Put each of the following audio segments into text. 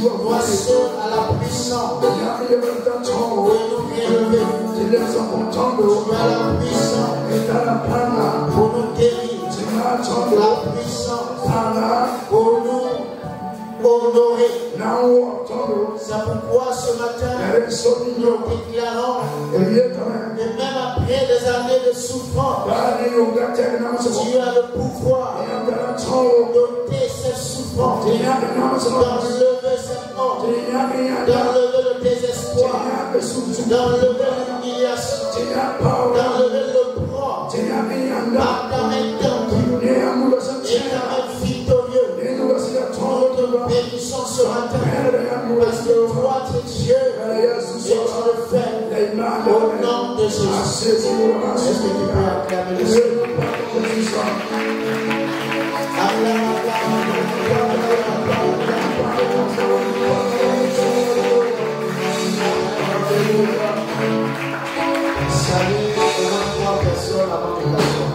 Toi seul à la puissance. Pour nous élever. Tu as la puissance. Pour nous guérir. La puissance. Pour nous honorer. C'est pourquoi ce matin, nous déclarons que même après des années de souffrance, tu as le pouvoir d'ôter ces souffrances, d'enlever cette mort, d'enlever le désespoir, d'enlever l'humiliation, d'enlever le poids, par ta main tendue et ta main victorieuse. Nous bénissons ce matin parce que toi tu es Dieu et tu le fais au nom de Jésus. Est-ce que tu peux acclamer le Seigneur? Salut aux 23 personnes avant de t'asseoir.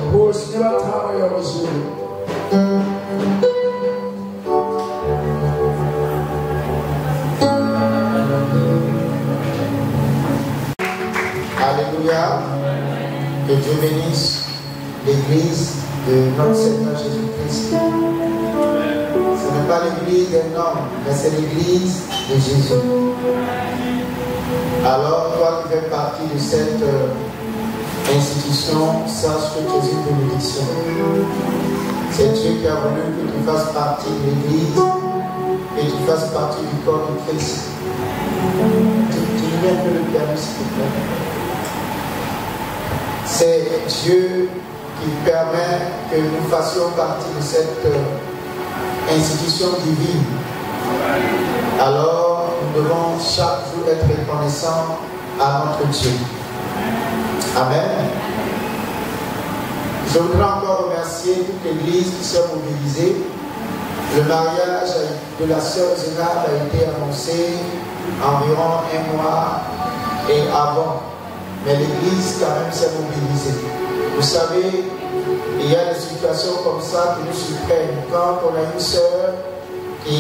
Alléluia. Que Dieu bénisse l'église de notre Seigneur Jésus-Christ. Ce n'est pas l'église d'un homme, mais c'est l'église de Jésus. Alors, toi qui fais partie de cette institution, sache que tu es une bénédiction. C'est Dieu qui a voulu que tu fasses partie de l'église et que tu fasses partie du corps de Christ. Tu mets un peu le piano, s'il te plaît. C'est Dieu qui permet que nous fassions partie de cette institution divine. Alors, nous devons chaque jour être reconnaissants à notre Dieu. Amen. Je voudrais encore remercier toute l'église qui s'est mobilisée. Le mariage de la sœur Zénab a été annoncé environ un mois et avant. Mais l'église quand même s'est mobilisée. Vous savez, il y a des situations comme ça qui nous surprennent. Quand on a une sœur qui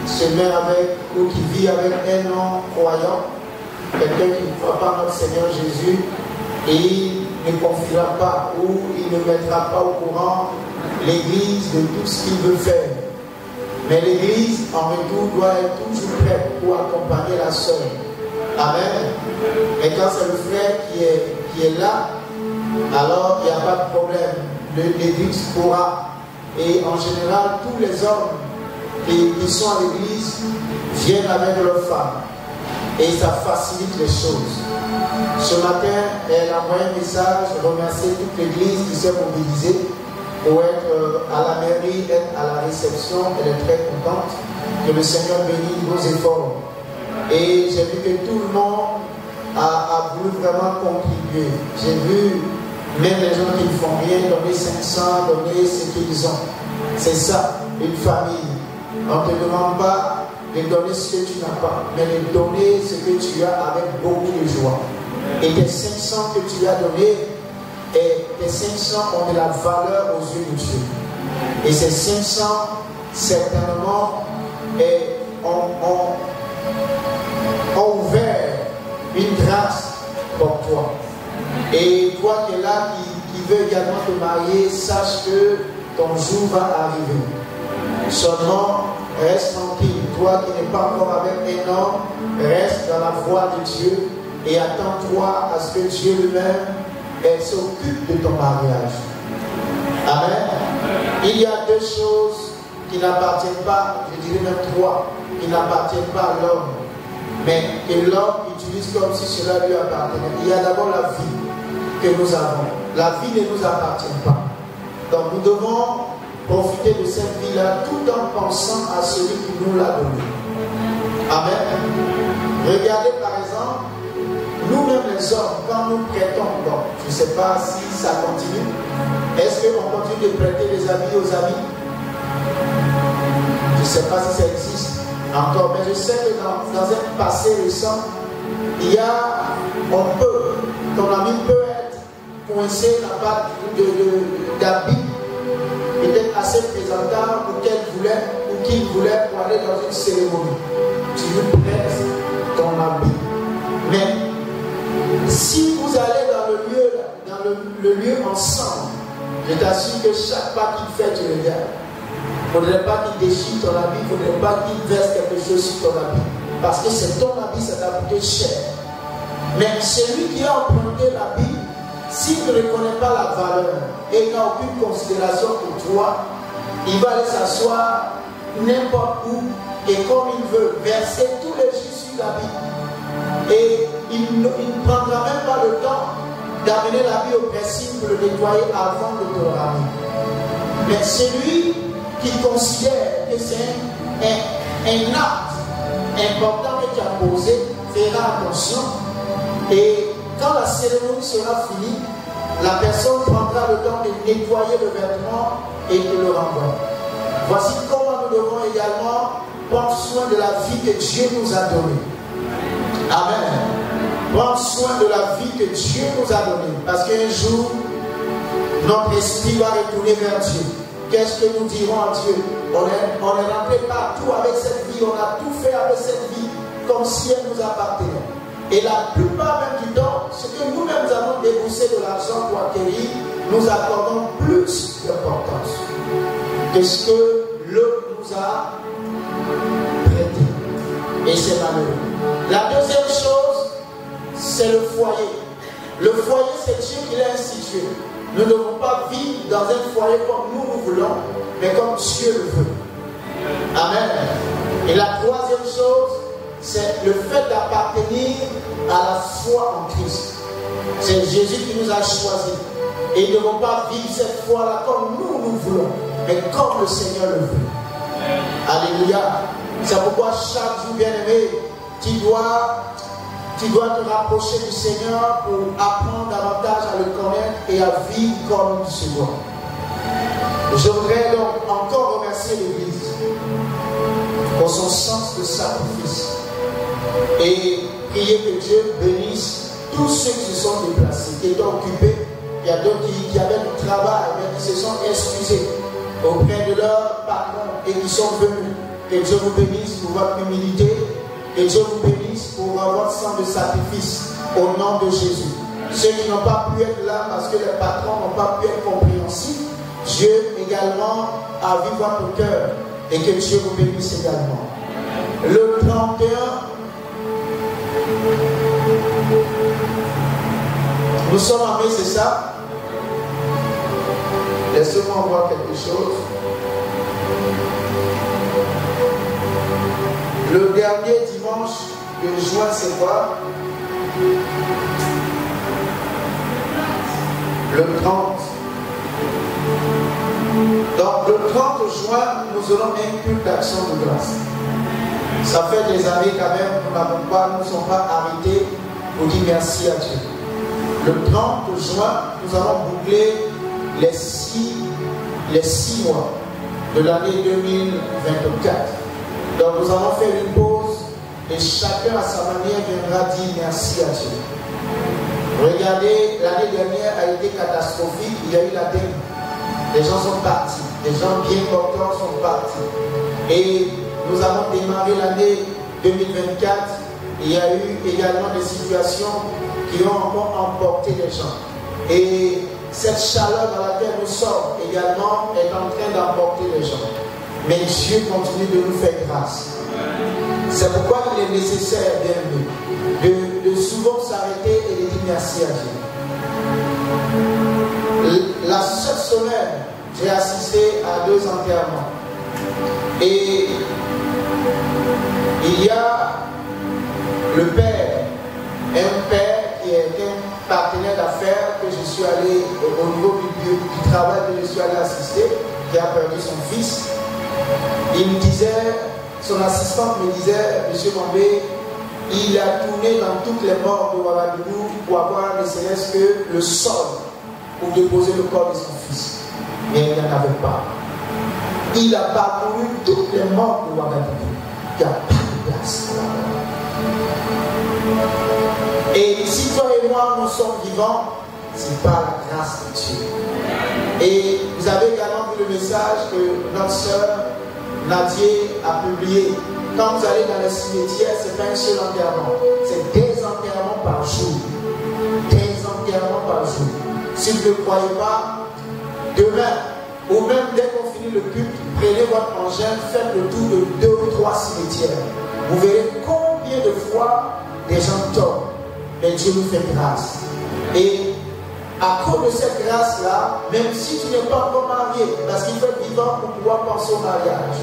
se met avec ou qui vit avec un non-croyant, quelqu'un qui ne croit pas notre Seigneur Jésus, et il ne confiera pas ou il ne mettra pas au courant l'église de tout ce qu'il veut faire. Mais l'église, en retour, doit être toujours prête pour accompagner la sœur. Amen. Et quand c'est le frère qui est là, alors il n'y a pas de problème. L'église pourra. Et en général, tous les hommes qui sont à l'église viennent avec leurs femmes. Et ça facilite les choses. Ce matin, elle a envoyé un message, remercier toute l'église qui s'est mobilisée pour être à la mairie, être à la réception. Elle est très contente. Que le Seigneur bénisse vos efforts. Et j'ai vu que tout le monde a voulu vraiment contribuer. J'ai vu même les gens qui ne font rien donner 500, donner ce qu'ils ont. C'est ça, une famille. On ne te demande pas de donner ce que tu n'as pas, mais de donner ce que tu as avec beaucoup de joie. Et tes 500 que tu as donnés, et tes 500 ont de la valeur aux yeux de Dieu. Et ces 500, certainement, ont ouvert une grâce pour toi. Et toi qui es là, qui veux également te marier, sache que ton jour va arriver. Seulement, reste tranquille. Toi qui n'es pas encore avec un homme, reste dans la voie de Dieu et attends-toi à ce que Dieu lui-même s'occupe de ton mariage. Amen. Il y a deux choses qui n'appartiennent pas, je dirais même trois, qui n'appartiennent pas à l'homme, mais que l'homme utilise comme si cela lui appartenait. Il y a d'abord la vie que nous avons. La vie ne nous appartient pas. Donc nous devons profiter de cette vie-là tout en pensant à celui qui nous l'a donné. Amen. Regardez par exemple, nous-mêmes les hommes, quand nous prêtons, donc, je ne sais pas si ça continue, est-ce qu'on continue de prêter des habits aux amis? Je ne sais pas si ça existe encore, mais je sais que dans un passé récent, il y a, ton ami peut être coincé là-bas d'habits, peut-être assez présentable pour qu'il voulait pour aller dans une cérémonie. tu lui prêtes ton habit. Mais si vous allez dans le lieu ensemble, je t'assure que chaque pas qu'il fait, tu le gardes. Il ne faudrait pas qu'il déchire ton habit, il ne faudrait pas qu'il verse quelque chose sur ton habit. Parce que c'est ton habit, ça t'a coûté cher. Mais celui qui a emprunté l'habit, s'il ne reconnaît pas la valeur et n'a aucune considération pour toi, il va aller s'asseoir n'importe où et comme il veut, verser tous les jus sur l'habit. Et il ne prendra même pas le temps d'amener l'habit au pressing pour le nettoyer avant de te le ramener. Mais celui qui considère que c'est un acte important que tu as posé fera attention. Et quand la cérémonie sera finie, la personne prendra le temps de nettoyer le vêtement et de le renvoyer. Voici comment nous devons également prendre soin de la vie que Dieu nous a donnée. Amen. Prendre soin de la vie que Dieu nous a donnée. Parce qu'un jour, notre esprit va retourner vers Dieu. Qu'est-ce que nous dirons à Dieu? On est rentré partout avec cette vie, on a tout fait avec cette vie, comme si elle nous appartenait. Et la plupart même du temps, ce que nous-mêmes avons déboursé de l'argent pour acquérir, nous accordons plus d'importance que ce que l'autre nous a prêté. Et c'est malheureux. La deuxième chose, c'est le foyer. Le foyer, c'est Dieu qui l'a institué. Nous ne devons pas vivre dans un foyer comme nous voulons, mais comme Dieu le veut. Amen. Et la troisième chose, c'est le fait d'appartenir à la foi en Christ. C'est Jésus qui nous a choisis. Et nous ne devons pas vivre cette foi-là comme nous voulons, mais comme le Seigneur le veut. Alléluia. C'est pourquoi chaque jour, bien-aimé, tu dois te rapprocher du Seigneur pour apprendre davantage à le connaître et à vivre comme il se doit. Je voudrais donc encore remercier l'Église pour son sens de sacrifice et prier que Dieu bénisse tous ceux qui se sont déplacés, qui étaient occupés. Il y a d'autres qui avaient du travail, mais qui se sont excusés auprès de leur patron et qui sont venus. Que Dieu vous bénisse pour votre humilité. Que Dieu vous bénisse pour votre sang de sacrifice au nom de Jésus. Ceux qui n'ont pas pu être là parce que les patrons n'ont pas pu être compréhensifs, Dieu également a vu votre cœur et que Dieu vous bénisse également. Le 31, nous sommes en mai, c'est ça? Laissez-moi voir quelque chose. Le dernier dimanche de juin, c'est quoi? Le 30. Donc le 30 juin, nous aurons un culte d'action de grâce. Ça fait des années quand même, nous ne sommes pas arrêtés pour dire merci à Dieu. Le 30 juin, nous allons boucler les 6 mois de l'année 2024. Donc nous allons faire une pause et chacun à sa manière viendra dire merci à Dieu. Regardez, l'année dernière a été catastrophique, il y a eu la dème. Les gens sont partis, les gens bien portants sont partis. Et nous avons démarré l'année 2024, il y a eu également des situations qui ont encore emporté les gens. Et cette chaleur dans laquelle nous sommes également est en train d'emporter les gens. Mais Dieu continue de nous faire grâce. C'est pourquoi il est nécessaire, bien de souvent s'arrêter et de dire merci à Dieu. Cette semaine, j'ai assisté à 2 enterrements. Et il y a le père, un père qui est un partenaire d'affaires que je suis allé au niveau du travail que je suis allé assister, qui a perdu son fils. Il me disait, son assistante me disait, M. Mambé, il a tourné dans toutes les morts de Ouagadougou pour avoir ne serait-ce que le sol pour déposer le corps de son fils. Mais il n'y en avait pas. Il a parcouru toutes les morts de Ouagadougou. Il n'y a pas de place. Et si toi et moi nous sommes vivants, c'est par la grâce de Dieu. Et vous avez également vu le message que notre sœur Nadier a publié, quand vous allez dans le cimetière, ce n'est pas un seul enterrement, c'est des enterrements par jour. Des enterrements par jour. Si vous ne croyez pas, demain, ou même dès qu'on finit le culte, prenez votre engin, faites le tour de 2 ou 3 cimetières. Vous verrez combien de fois des gens tombent. Mais Dieu nous fait grâce. Et à cause de cette grâce-là, même si tu n'es pas encore marié, parce qu'il faut être vivant pour pouvoir penser au mariage,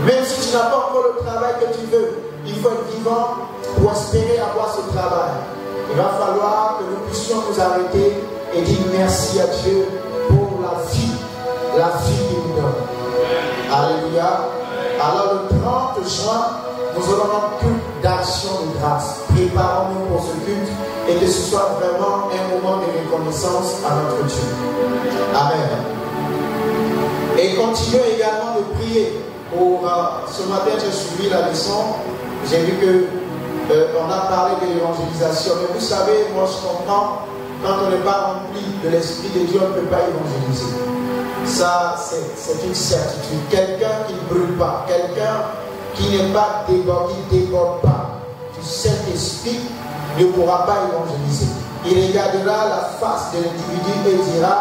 même si tu n'as pas encore le travail que tu veux, il faut être vivant pour espérer avoir ce travail. Il va falloir que nous puissions nous arrêter et dire merci à Dieu pour la vie qu'il nous donne. Alléluia. Alors le 30 juin, nous aurons un culte d'action de grâce. Préparons-nous pour ce culte et que ce soit vraiment un moment de reconnaissance à notre Dieu. Amen. Et continuons également de prier. Ce matin, j'ai suivi la leçon. J'ai vu qu'on a parlé de l'évangélisation. Mais vous savez, moi je comprends, quand on n'est pas rempli de l'Esprit de Dieu, on ne peut pas évangéliser. Ça, c'est une certitude. Quelqu'un qui ne brûle pas, quelqu'un qui n'est pas débordé, qui ne déborde pas du Saint-Esprit ne pourra pas évangéliser. Il regardera la face de l'individu et dira,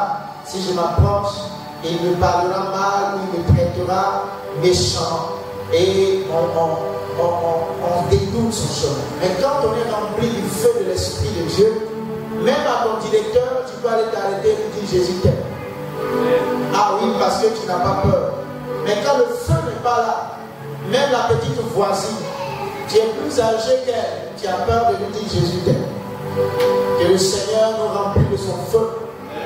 si je m'approche, il me parlera mal, il me traitera méchant et on détourne son chemin. Mais quand on est rempli du feu de l'Esprit de Dieu, même à ton directeur, tu peux aller t'arrêter et lui dire Jésus t'aime. Ah oui, parce que tu n'as pas peur. Mais quand le feu n'est pas là, même la petite voisine, tu es plus âgé qu'elle, tu as peur de lui dire Jésus t'aime. Que le Seigneur nous remplisse de son feu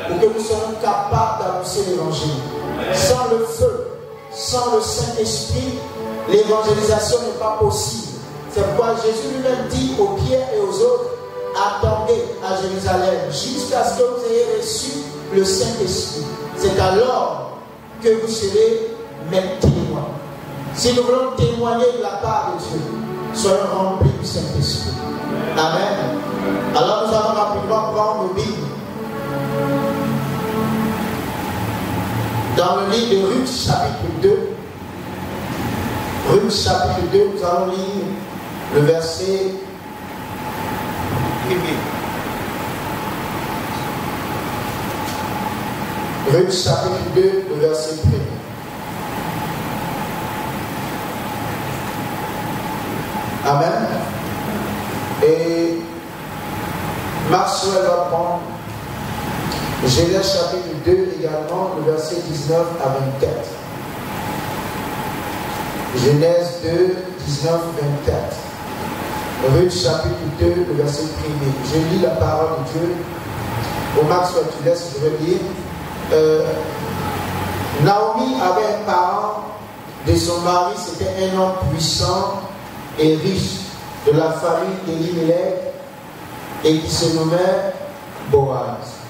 pour que nous soyons capables d'annoncer l'évangile. Sans le feu, sans le Saint-Esprit, l'évangélisation n'est pas possible. C'est pourquoi Jésus lui-même dit aux Pierre et aux autres, attendez à Jérusalem jusqu'à ce que vous ayez reçu le Saint-Esprit. C'est alors que vous serez mes témoins. Si nous voulons témoigner de la part de Dieu, soyons remplis du Saint-Esprit. Amen. Alors nous allons rapidement prendre nos Bibles. Dans le livre de Ruth, chapitre 2, Ruth, chapitre 2, nous allons lire le verset 1. Ruth, chapitre 2, le verset 1. Amen. Et Maxwell va prendre Genèse chapitre 2 également, le verset 19 à 24. Genèse 2, 19, 24. Ruth chapitre 2, le verset 1. Je lis la parole de Dieu. Au Maxwell, tu laisses, je vais lire. Naomi avait un parent de son mari, c'était un homme puissant et riche de la famille d'Elimelech et qui se nommait Boaz.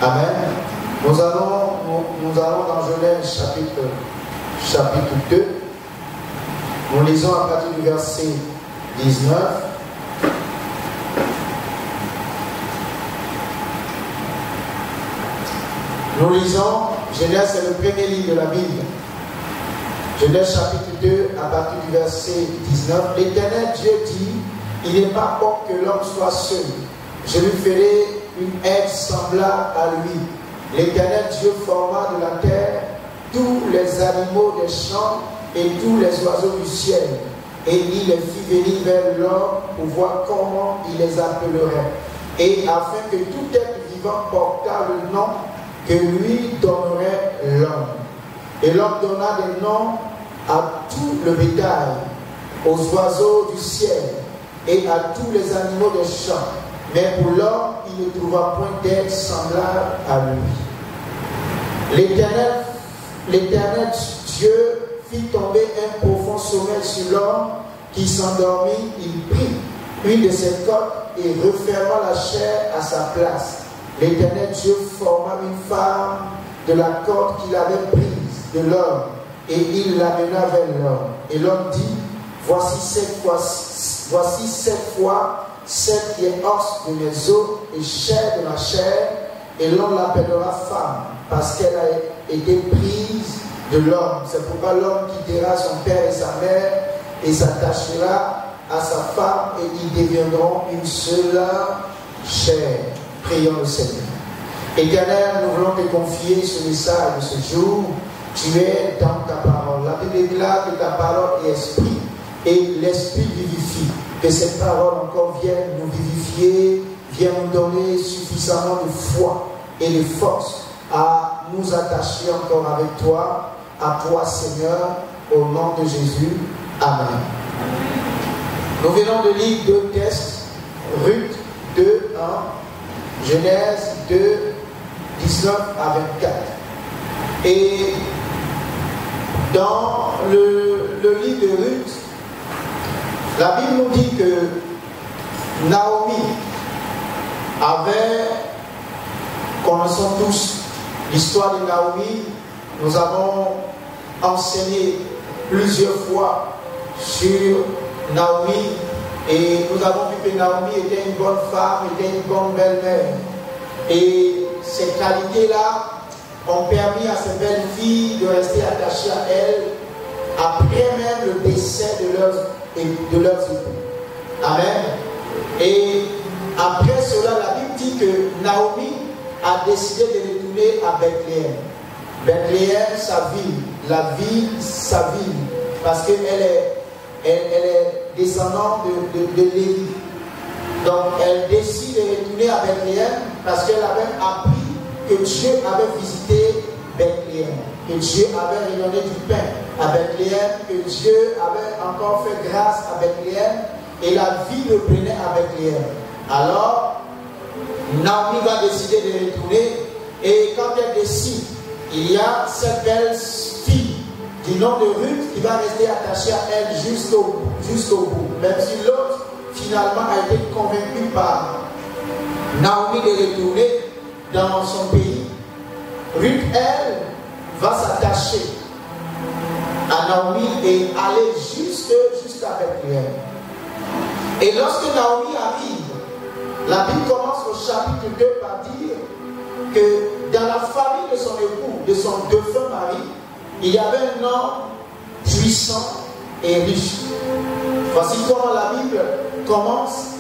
Amen. Nous allons dans Genèse chapitre 2. Nous lisons à partir du verset 19. Nous lisons, Genèse c'est le premier livre de la Bible. Genèse chapitre 2, à partir du verset 19. L'Éternel Dieu dit, il n'est pas bon que l'homme soit seul. Je lui ferai une aide semblable à lui. L'Éternel Dieu forma de la terre tous les animaux des champs et tous les oiseaux du ciel. Et il les fit venir vers l'homme pour voir comment il les appellerait. Et afin que tout être vivant portât le nom que lui donnerait l'homme. Et l'homme donna des noms à tout le bétail, aux oiseaux du ciel et à tous les animaux des champs. Mais pour l'homme, il ne trouva point d'aide semblable à lui. L'Éternel Dieu fit tomber un profond sommeil sur l'homme qui s'endormit. Il prit une de ses coques et referma la chair à sa place. L'Éternel Dieu forma une femme de la corde qu'il avait prise de l'homme et il l'amena vers l'homme. Et l'homme dit, voici cette fois celle qui est os de mes os et chair de ma chair, et l'on l'appellera femme parce qu'elle a été prise de l'homme. C'est pourquoi l'homme quittera son père et sa mère et s'attachera à sa femme et ils deviendront une seule chair. Prions le Seigneur. Éternel, nous voulons te confier ce message de ce jour. Tu es dans ta parole. La Bible déclare que ta parole est esprit et l'esprit vivifie. Que cette parole encore vienne nous vivifier, vienne nous donner suffisamment de foi et de force à nous attacher encore avec toi, à toi Seigneur, au nom de Jésus. Amen. Nous venons de lire deux textes, Ruth 2, 1, Genèse 2, 19 à 24. Et dans le livre de Ruth, la Bible nous dit que Naomi avait, connaissons tous l'histoire de Naomi, nous avons enseigné plusieurs fois sur Naomi et nous avons vu que Naomi était une bonne femme, était une bonne belle-mère. Et ces qualités-là ont permis à ces belles filles de rester attachées à elle après même le décès de leurs époux. Amen. Et après cela, la Bible dit que Naomi a décidé de retourner à Bethléem. Bethléem, sa ville. La ville, sa ville. Parce qu'elle est descendante de Lévi. Donc elle décide de retourner à Bethléem parce qu'elle avait appris que Dieu avait visité Bethléem, que Dieu avait redonné du pain à Bethléem, que Dieu avait encore fait grâce à Bethléem et la vie reprenait à Bethléem. Alors, Naomi va décider de retourner et quand elle décide, il y a cette belle fille du nom de Ruth qui va rester attachée à elle jusqu'au bout. Même si l'autre finalement a été convaincu par Naomi de retourner dans son pays, Ruth, elle, va s'attacher à Naomi et aller jusqu'à Bethléem. Et lorsque Naomi arrive, la Bible commence au chapitre 2 par dire que dans la famille de son époux, de son défunt mari, il y avait un homme puissant et riche. Voici comment la Bible commence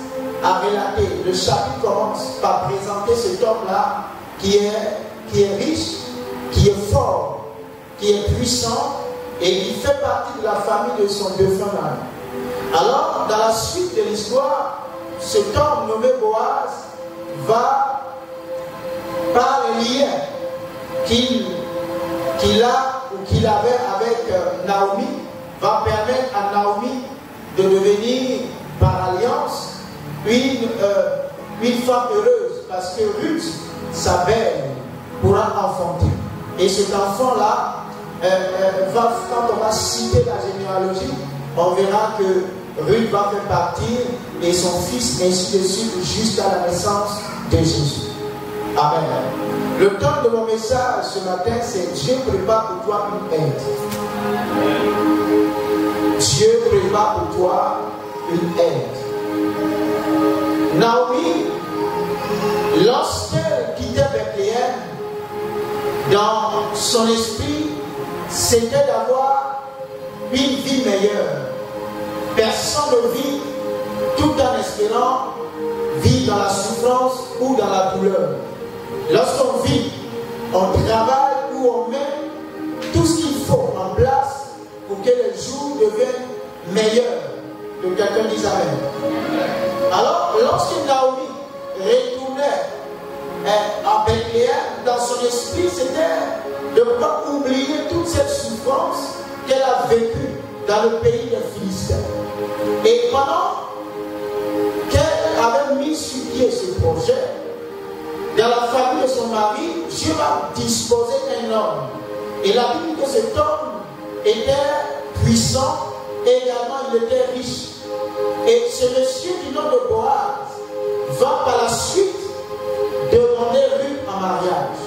à relater. Le chapitre commence par présenter cet homme-là qui est riche, qui est fort, qui est puissant et qui fait partie de la famille de son défunt mari. Alors, dans la suite de l'histoire, cet homme nommé Boaz va, par le lien qu'il avait avec Naomi, va permettre à Naomi de devenir par alliance une femme heureuse, parce que Ruth, sa belle, pourra enfanter. Et cet enfant-là, quand on va citer la généalogie, on verra que Ruth va faire partir et son fils, ainsi de suite, jusqu'à la naissance de Jésus. Amen. Le thème de mon message ce matin, c'est Dieu prépare pour toi une aide. Dieu prépare pour toi une aide. Naomi, lorsqu'elle quittait Bethléem, dans son esprit, c'était d'avoir une vie meilleure. Personne ne vit tout en espérant vivre dans la souffrance ou dans la douleur. Lorsqu'on vit, on travaille ou on met tout ce qu'il faut en place pour que les jours deviennent meilleurs. Que quelqu'un dise Amen. Alors, lorsque Naomi retournait à Bethléem, dans son esprit, c'était de ne pas oublier toute cette souffrance qu'elle a vécue dans le pays des Philistins. Et pendant qu'elle avait mis sur pied ce projet, dans la famille de son mari, Dieu a disposé un homme. Et la Bible dit que cet homme était puissant et également il était riche. Et ce monsieur du nom de Boaz va par la suite demander Ruth en mariage.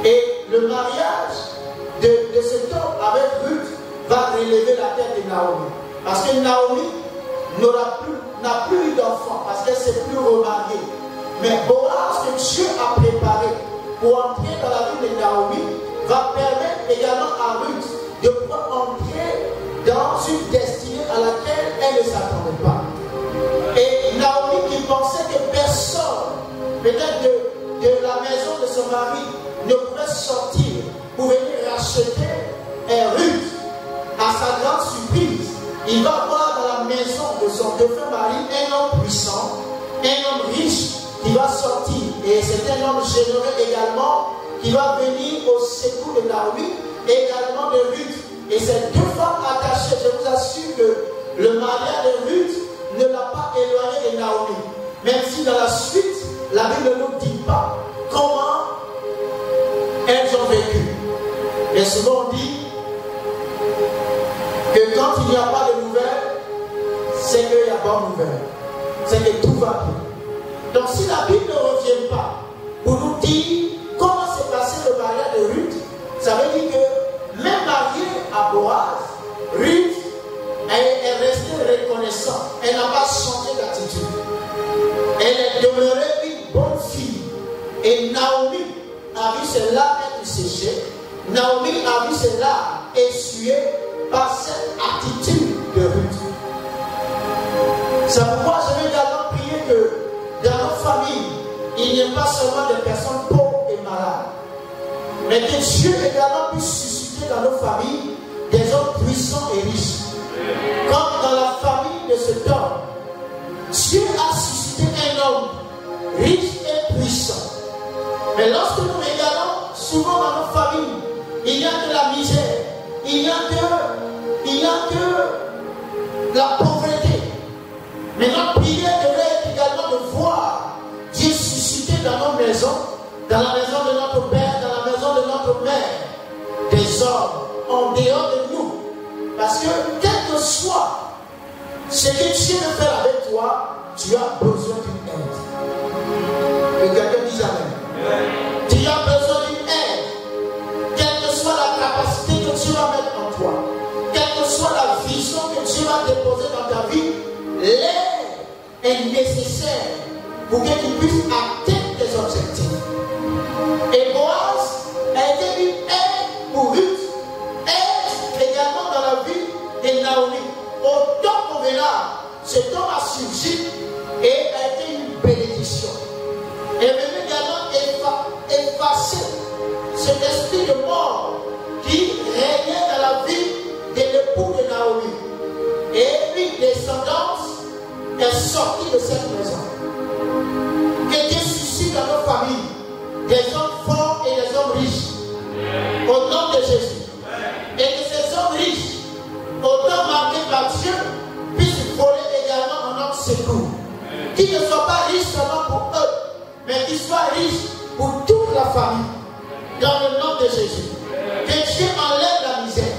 Et le mariage de cet homme avec Ruth va relever la tête de Naomi. Parce que Naomi n'a plus eu d'enfant, parce qu'elle ne s'est plus remariée. Mais Boaz, que Dieu a préparé pour entrer dans la vie de Naomi, va permettre également à Ruth de pouvoir entrer dans une destinée à laquelle elle ne s'attendait pas. Et Naomi qui pensait que personne, peut-être de la maison de son mari, ne pouvait sortir pour venir racheter Ruth, à sa grande surprise, il va voir dans la maison de son défunt mari un homme puissant, un homme riche qui va sortir. Et c'est un homme généreux également qui va venir au secours de Naomi et également de Ruth. Et ces deux femmes attachées, je vous assure que le mariage de Ruth ne l'a pas éloigné de Naomi. Même si dans la suite, la Bible ne nous dit pas comment elles ont vécu. Et souvent on dit que quand il n'y a pas de nouvelles, c'est qu'il n'y a pas de nouvelles. C'est que tout va bien. Donc si la Bible ne revient pas pour nous dire comment s'est passé le mariage de Ruth, ça veut dire que même mariée à Boaz, Ruth est restée reconnaissante. Elle n'a pas changé d'attitude. Elle est demeurée une bonne fille. Et Naomi a vu ses larmes être séchées. Naomi a vu ses larmes essuyées par cette attitude de Ruth. C'est pourquoi je vais également prier que dans nos familles, il n'y ait pas seulement des personnes pauvres et malades, mais que Dieu également puisse susciter dans nos familles des hommes puissants et riches. Comme dans la famille de cet homme, Dieu a suscité un homme riche et puissant. Mais lorsque nous regardons souvent dans nos familles, il n'y a que la misère, il n'y a que la pauvreté. Mais notre prière devrait être également de voir Dieu susciter dans nos maisons, dans la maison de notre père, dans la maison de notre mère, des hommes en dehors de nous. Parce que quel que soit ce que Dieu veut faire avec toi, tu as besoin d'une aide. Que quelqu'un dise amen. Tu as besoin d'une aide. Quelle que soit la capacité que Dieu va mettre en toi, quelle que soit la vision que Dieu va déposer dans ta vie, l'aide est nécessaire pour que tu puisses atteindre tes objectifs. Et Boaz a été une aide pour Ruth, aide également dans la vie de Naomi. Au temps convenable, cet homme a surgi et a été une bénédiction. Et venu également effacer cet esprit de mort qui régnait dans la vie de l'époux de Naomi. Et une descendance est sortie de cette maison. Que Dieu suscite dans nos familles des hommes forts et des hommes riches. Au nom de Jésus. Et que ces hommes riches, autant marqués par Dieu, puissent voler également en notre secours. Qu'ils ne soient pas riches seulement pour eux, mais qu'ils soient riches pour toute la famille. Dans le nom de Jésus. Que Dieu enlève la misère.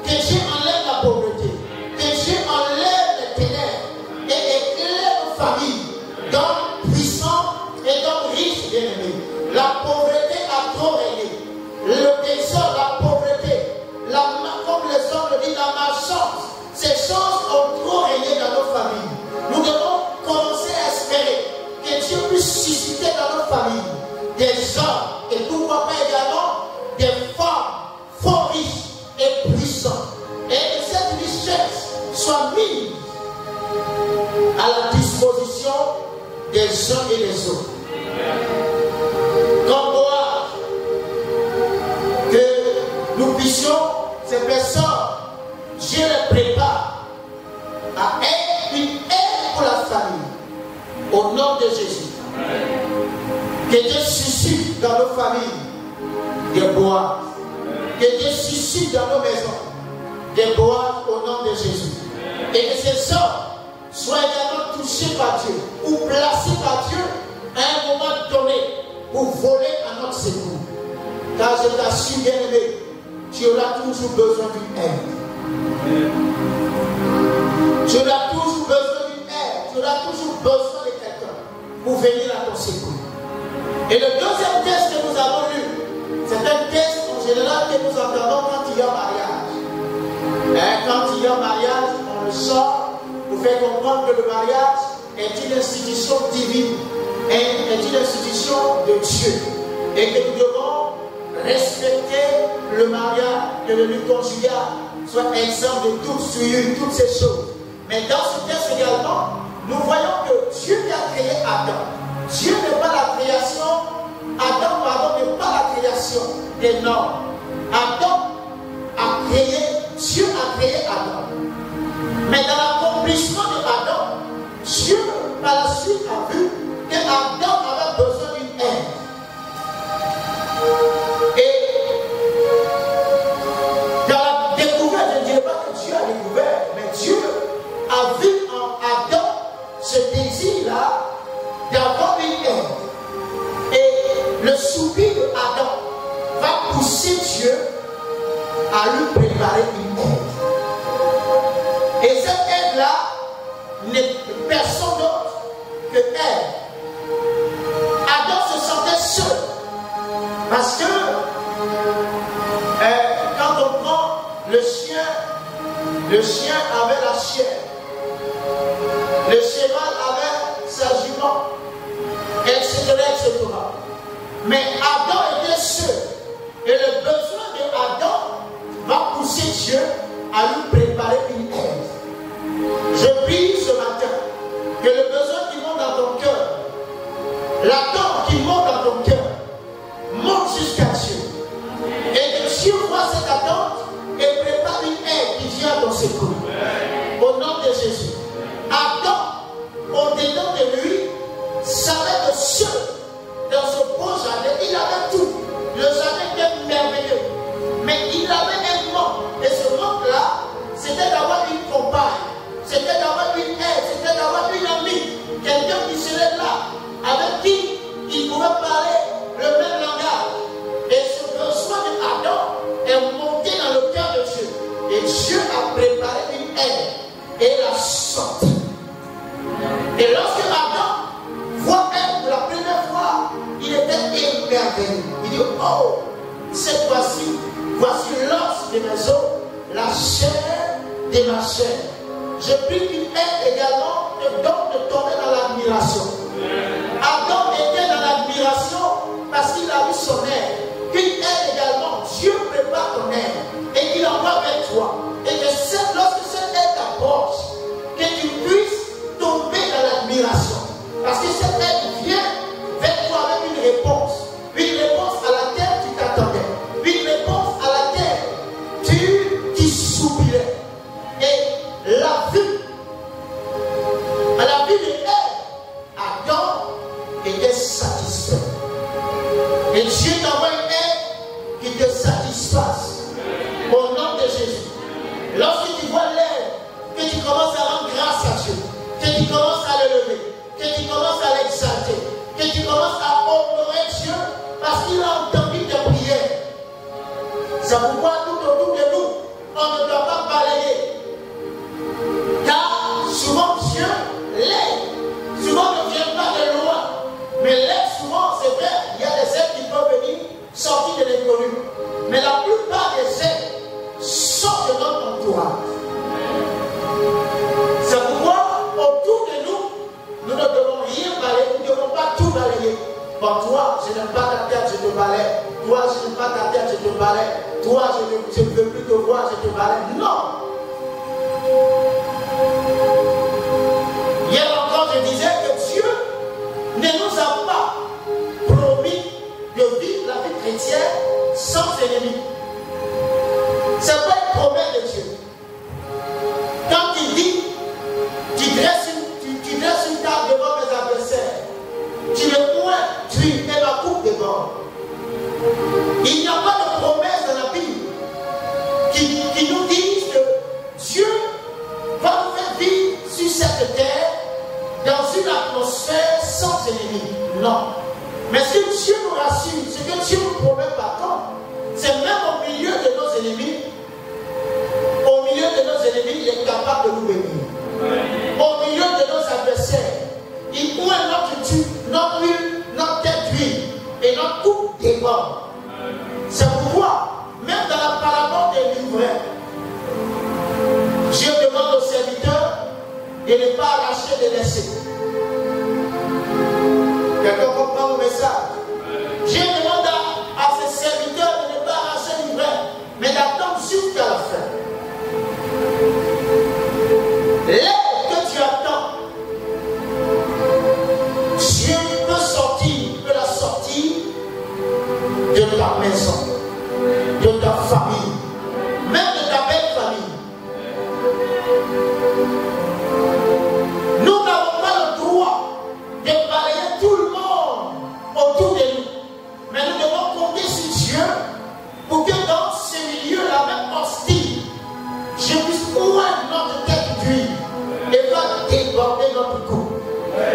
Que Dieu enlève la pauvreté. Que Dieu enlève les ténèbres et éclaire nos familles d'hommes puissants et d'hommes riches, bien-aimés. La pauvreté a trop régné. Le désordre, la pauvreté, comme les hommes le disent, la malchance, ces choses ont trop régné dans nos familles. Nous devons commencer à espérer que Dieu puisse susciter dans nos familles des hommes et pourquoi pas également des femmes fort riches et puissantes. Et que cette richesse soit mise à la disposition des uns et des autres. Comme Boaz, que nous puissions, ces personnes, Dieu les prépare à être une aide pour la famille. Au nom de Jésus. Que Dieu suscite dans nos familles des Boaz. Que Dieu suscite dans nos maisons des Boaz au nom de Jésus. Et que ces hommes soient également touchés par Dieu ou placés par Dieu à un moment donné pour voler à notre secours. Car je t'assure, bien-aimé, tu auras toujours besoin d'une aide. Tu auras toujours besoin d'une aide. Tu auras toujours besoin de quelqu'un pour venir à ton secours. Et le deuxième texte que nous avons lu, c'est un texte en général que nous entendons quand il y a mariage. Quand il y a mariage, on le sort pour faire comprendre que le mariage est une institution divine, est une institution de Dieu. Et que nous devons respecter le mariage, que le lutte conjugal soit exempt de toutes ces choses. Mais dans ce texte également, nous voyons que Dieu qui a créé Adam, Dieu n'est pas la création, Adam, pardon, n'est pas la création des normes. Adam a créé, Dieu a créé Adam. Mais dans l'accomplissement de Adam, Dieu par la suite a vu que Adam avait besoin d'une aide. Et dans la découverte, je ne dirais pas que Dieu a découvert, mais Dieu a vu en Adam ce désir-là d'avoir une aide. Et le soupir de Adam va pousser Dieu à lui préparer une aide. Et cette aide-là n'est personne d'autre que elle. Adam se sentait seul. Parce que quand on prend le chien avait la chienne. Le cheval avait sa jument, etc., etc. Mais Adam était seul. Et le besoin d'Adam va pousser Dieu à lui préparer une aide. Je prie ce matin que le besoin qui monte dans ton cœur, l'attente qui monte dans ton cœur, monte jusqu'à Dieu. Et que Dieu voit cette attente et prépare une aide qui vient à ton secours. Au nom de Jésus. Adam, au-dedans de lui, savait que seul dans ce beau jardin, il avait tout. Le jardin était merveilleux. Mais il avait un manque. Et ce manque-là, c'était d'avoir une compagne. C'était d'avoir une aide. C'était d'avoir une amie. Quelqu'un qui serait là, avec qui il pouvait parler le même langage. Et ce besoin d'Adam est monté dans le cœur de Dieu. Et Dieu a préparé une aide. Et l'a sorti. Et lorsque Adam voit elle pour la première fois, il était émerveillé. Il dit, oh, cette fois-ci, voici l'os de mes os, la chair de ma chair. Je prie qu'il ait également le don de tomber dans l'admiration. Adam était dans l'admiration parce qu'il a vu son aide. Qu'il ait également, Dieu prépare ton aide et qu'il envoie vers toi. Et que lorsque cette aide t'approche, que tu puisses tomber dans l'admiration. Parce que cette aide vient vers toi avec une réponse à laquelle tu t'attendais, une réponse à laquelle tu soupirais. Et la vie de l'aide, Adam était satisfait. Et Dieu t'envoie une aide qui te satisfasse. Au nom de Jésus. Lorsque tu vois l'aide, que tu commences à rendre grâce à Dieu, que tu commences à le lever, que tu commences à l'exalter, que tu commences à honorer Dieu parce qu'il a entendu tes prières. C'est pourquoi tout autour de nous, on ne doit pas balayer. Car souvent Dieu l'aide. Souvent ne vient pas de loin. Mais l'aide, souvent, c'est vrai, il y a des aides qui peuvent venir sortir de l'inconnu. Mais la plupart des aides sortent de notre entourage. C'est pourquoi, autour de nous, nous ne devons rien balayer, nous ne devons pas tout balayer. Bon, toi, je n'aime pas ta tête, je te balaye. Toi, je n'aime pas ta tête, je te balaye. Toi, je ne veux plus te voir, je te balaye. Non! Hier encore, je disais que Dieu ne nous a pas promis de vivre la vie chrétienne sans ennemis. Ce n'est pas une promesse de Dieu. Quand il dit, tu dresses une table devant mes adversaires, tu me pointes, tu et ma coupe devant. Il n'y a pas de promesse dans la Bible qui nous disent que Dieu va nous faire vivre sur cette terre dans une atmosphère sans ennemis. Non. Mais ce que Dieu nous rassure, ce que Dieu nous promet par contre, c'est même au milieu de nos ennemis, il est capable de nous bénir. Au milieu de nos adversaires, il ouvre notre huile, notre tête d'huile et notre coupe déborde. C'est pourquoi, même dans la parabole des livrets, Dieu demande aux serviteurs de ne pas arracher des laissés. Quelqu'un comprend le message? Dieu demande à ses serviteurs de ne pas arracher le livret, mais d'attendre jusqu'à la fin. L'aide maison, de ta famille, même de ta belle famille. Nous n'avons pas le droit de balayer tout le monde autour de nous. Mais nous devons compter sur Dieu pour que dans ce milieu-là, même hostile, je puisse ouvrir notre tête d'huile et pas déborder notre cou.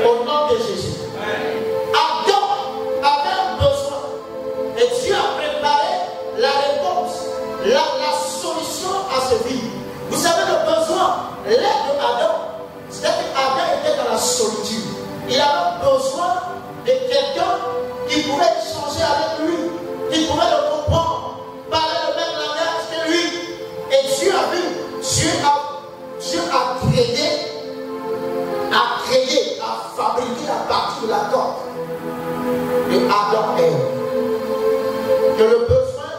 Au nom de Jésus. Adam avait un besoin. Et Dieu a préparé la réponse, la solution à ce vide. Vous savez le besoin, l'aide d'Adam, c'était qu'Adam était dans la solitude. Il avait besoin de quelqu'un qui pouvait échanger avec lui, qui pouvait le comprendre, parler le même langage que lui. Et Dieu a vu, Dieu a créé, a fabriqué à partir de la corde de Adam et Ève. Que le besoin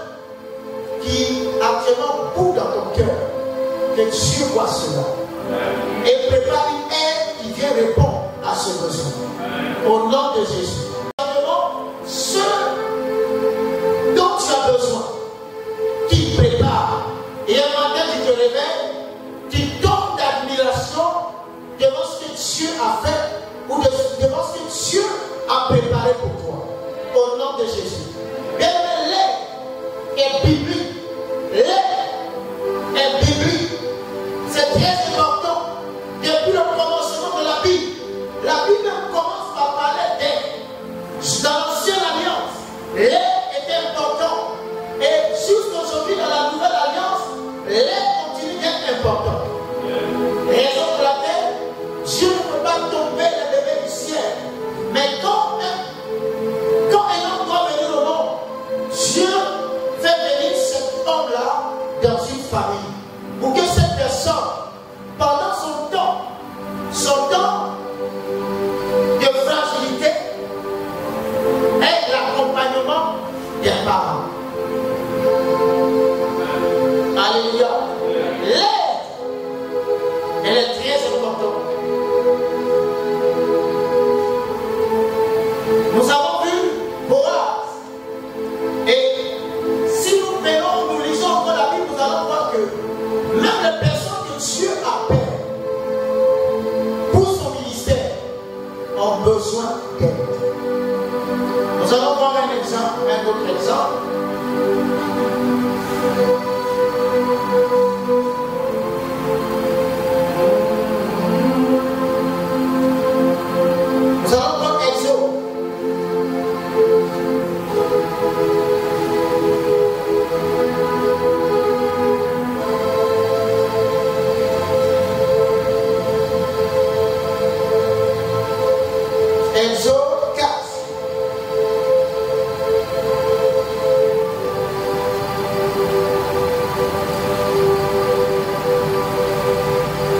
qui actuellement bout dans ton cœur, que Dieu voit cela et prépare une aide qui vient répondre à ce besoin. Au nom de Jésus. Ce dont tu as besoin, qui prépare, et un matin tu te réveilles, tu tombes d'admiration devant ce que Dieu a fait ou devant ce que Dieu a préparé pour toi. Au nom de Jésus. Bien, l'aide est biblique. L'aide est biblique. C'est très important. Depuis le commencement de la Bible commence par parler d'aide. Dans l'ancienne alliance, l'aide était important. Et jusqu'aujourd'hui, dans la nouvelle alliance, l'aide continue d'être importante. Raison pour laquelle Dieu ne peut pas tomber les bébés du ciel. Mais quand un homme doit venir au monde, Dieu fait venir cet homme-là dans une famille. Pour que cette personne, pendant son temps de fragilité, ait l'accompagnement des parents. Alléluia. L'aide, elle est très importante. Nous avons vu Boaz. Et si nous lisons encore la Bible, nous allons voir que même les personnes que Dieu appelle pour son ministère ont besoin d'aide. Nous allons voir un autre exemple. Nous allons voir Exode. Exode 4.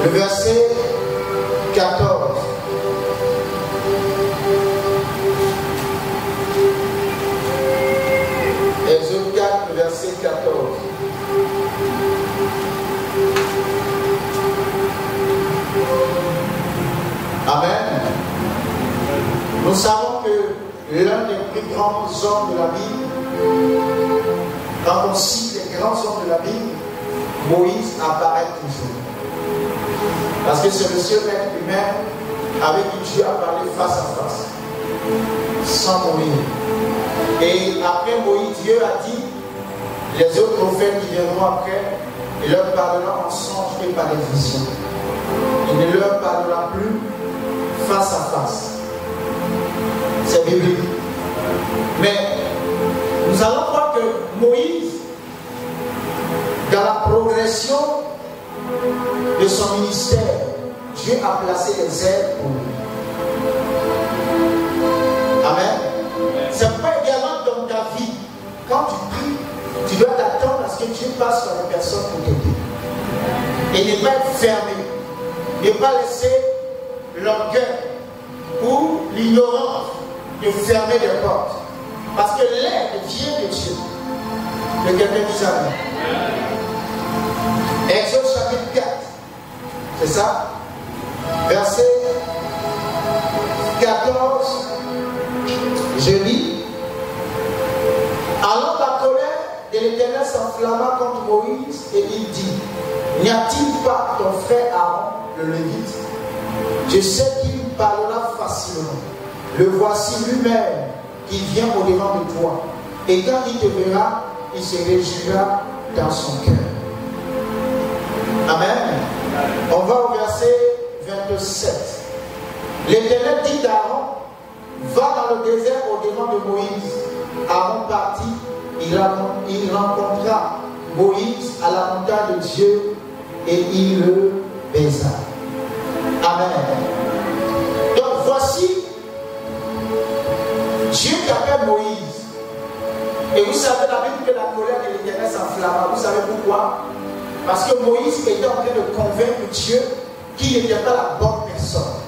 Le verset 14. Exode 4, le verset 14. Amen. Nous savons que l'un des plus grands hommes de la Bible, quand on cite les grands hommes de la Bible, Moïse apparaît toujours. Parce que c'est le seul être humain avec qui Dieu a parlé face à face, sans mourir. Et après Moïse, Dieu a dit, les autres prophètes qui viendront après, il leur parlera en songe et par les visions. Il ne leur parlera plus face à face. C'est biblique. Mais nous allons voir que Moïse, dans la progression de son ministère, Dieu a placé les aides pour lui. Amen. C'est pas également dans ta vie. Quand tu pries, tu dois t'attendre à ce que Dieu passe par les personnes pour t'aider. Et ne pas être fermé. Ne pas laisser l'orgueil ou l'ignorance de fermer les portes. Parce que l'aide vient de Dieu. Que quelqu'un dise amen. Exode chapitre 4. C'est ça? Verset 14. Je lis. Alors Et l'Éternel s'enflamma contre Moïse et il dit, n'y a-t-il pas ton frère Aaron, le Lévite? Je sais qu'il parlera facilement. Le voici lui-même qui vient au-devant de toi. Et quand il te verra, il se réjouira dans son cœur. Amen. On va au verset 27. L'Éternel dit à Aaron, va dans le désert au-devant de Moïse. Aaron partit, il rencontra Moïse à la montagne de Dieu et il le baisa. Amen. Donc voici Dieu qui appelle Moïse. Et vous savez, la Bible que la colère de l'Éternel s'enflamma. Vous savez pourquoi? Parce que Moïse était en train de convaincre Dieu qu'il n'était pas la bonne personne.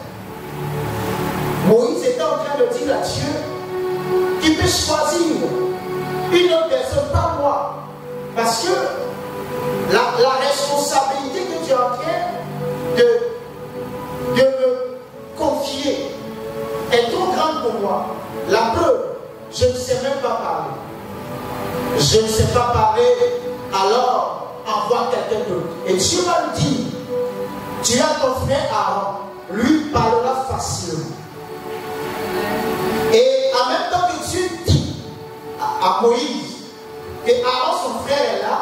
Moïse était en train de dire à Dieu qu'il peut choisir une autre personne, pas moi. Parce que la responsabilité que tu es en train de me confier est trop grande pour moi. La preuve, je ne sais même pas parler. Je ne sais pas parler, alors envoie quelqu'un d'autre. Et Dieu va lui dire, tu as ton frère Aaron, lui parlera facilement. Et en même temps que Dieu dit à Moïse que Aaron, son frère, est là,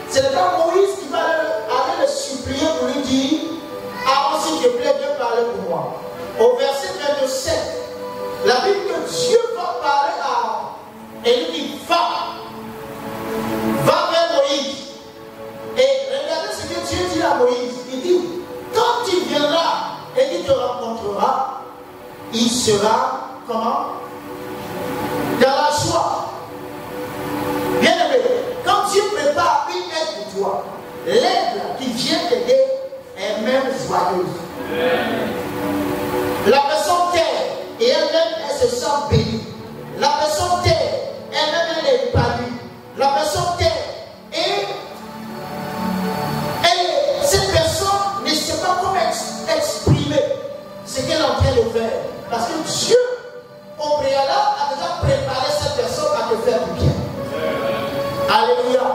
ce n'est pas Moïse qui va aller le supplier pour lui dire, Aaron, s'il te plaît, viens parler pour moi. Au verset 27, la Bible que Dieu va parler à Aaron et lui dit, va vers Moïse. Et regardez ce que Dieu dit à Moïse. Il dit, quand il viendra et qu'il te rencontrera, il sera, comment? Dans la joie. Bien aimé, quand Dieu prépare une aide pour toi, l'aide qui vient t'aider est même joyeuse. La personne t'aide et elle-même, elle se sent bénie. La personne t'aide, elle-même, elle est épanouie. La personne t'aide et cette personne ne sait pas comment exprimer ce qu'elle est en train de faire. Parce que Dieu, au préalable, a déjà préparé cette personne à te faire du bien. Alléluia.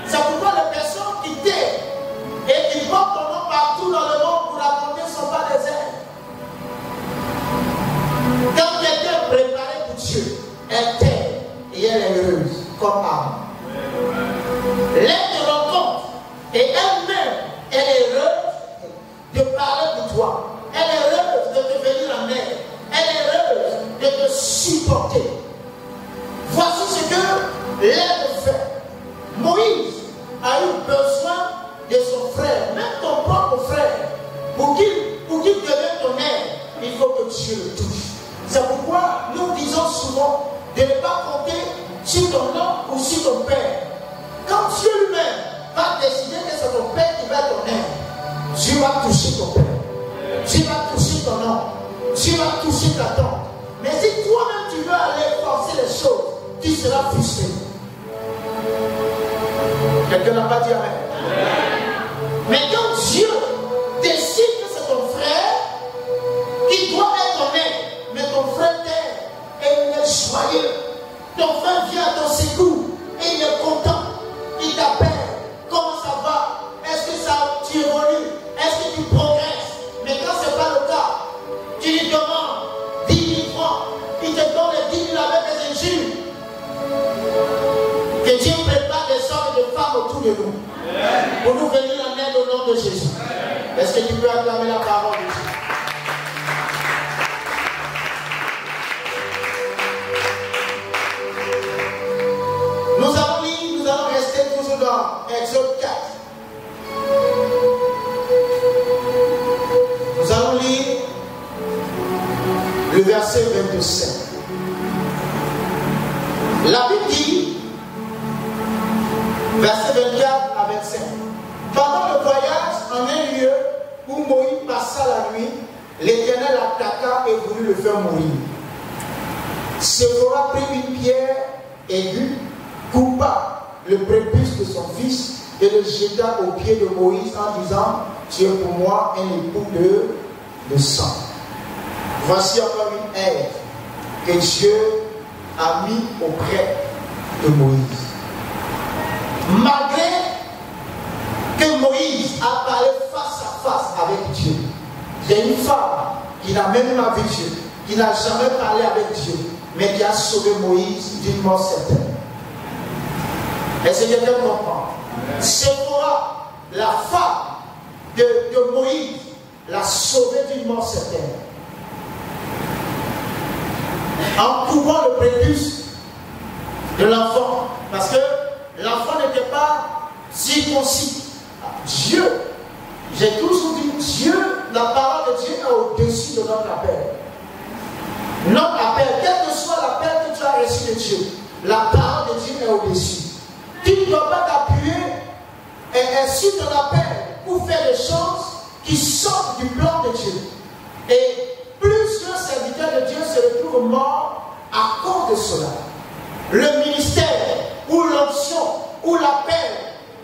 C'est pourquoi les personnes qui t'aident et qui portent ton nom partout dans le monde pour raconter ne sont pas des aides. Quand quelqu'un est préparé pour Dieu, elle t'aide et elle est heureuse, comme Aaron. L'aide te rencontre et elle-même, elle est heureuse de parler pour toi. Elle est heureuse de te venir en aide. Elle est heureuse de te supporter. Voici ce que l'aide fait. Moïse a eu besoin de son frère, même ton propre frère, pour qu'il devienne ton aide. Il faut que Dieu le touche. C'est pourquoi nous disons souvent de ne pas compter sur ton oncle ou sur ton père. Quand Dieu lui-même va décider que c'est ton père qui va ton aide, Dieu va toucher ton père. Dieu va toucher ton oncle. Dieu va toucher ta tante. Mais si toi-même tu veux aller forcer les choses, tu seras frustré. Quelqu'un n'a pas dit amen. Mais quand Dieu décide que c'est ton frère qui doit être ton aide, mais ton frère t'aide et il est joyeux. Ton frère vient à ton secours et il est content. Il t'appelle. Comment ça va? Est-ce que tu évolues? Est-ce que tu progresses? Mais quand ce n'est pas le cas, tu lui demandes 10 000 francs. Il te donne les 10 000 avec des injures. Que Dieu prépare des sortes de femmes autour de nous. Pour nous venir en aide au nom de Jésus. Est-ce que tu peux acclamer la parole de Dieu? Nous allons rester toujours dans Exode 4. Nous allons lire le verset 27. La Bible dit, verset 24 à 25. Pendant le voyage, en un lieu où Moïse passa la nuit, l'Éternel attaqua et voulut le faire mourir. Séphora prit une pierre aiguë, coupa le prépuce de son fils et le jeta aux pieds de Moïse en disant, tu es pour moi un époux de sang. Voici encore une aide que Dieu a mis auprès de Moïse. Malgré que Moïse a parlé face à face avec Dieu, il y a une femme qui n'a même pas vu Dieu, qui n'a jamais parlé avec Dieu, mais qui a sauvé Moïse d'une mort certaine. Est-ce que quelqu'un comprend? Séphora, la femme de Moïse, l'a sauvé d'une mort certaine. En coupant le prépuce de l'enfant, parce que l'enfant n'était pas circoncis. Dieu, j'ai toujours dit, Dieu, la parole de Dieu est au-dessus de notre appel. Notre appel, quel que soit l'appel que tu as reçu de Dieu, la parole de Dieu est au-dessus. Tu ne dois pas t'appuyer sur ton appel pour faire des choses qui sortent du plan de Dieu. Et plusieurs serviteurs de Dieu se retrouvent morts à cause de cela. Le ministère ou l'onction ou l'appel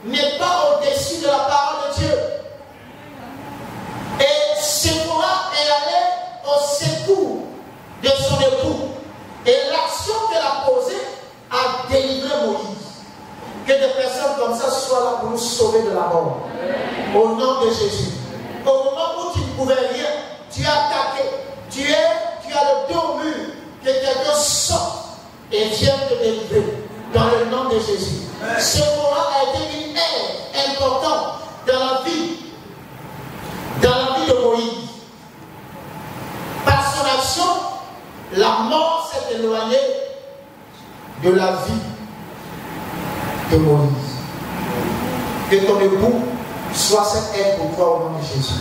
n'est pas au-dessus de la parole de Dieu. Et Séphora est allée au secours de son époux. Et l'action qu'elle a posée a délivré Moïse. Que des personnes comme ça soient là pour nous sauver de la mort. Au nom de Jésus. Au moment où tu ne pouvais rien, tu as attaqué. Tu as le dos au mur. Que quelqu'un sorte et vienne te délivrer. Dans le nom de Jésus. Séphora a été une aide importante dans la vie de Moïse. Par son action, la mort s'est éloignée de la vie de Moïse. Que ton époux soit cette aide pour toi au nom de Jésus.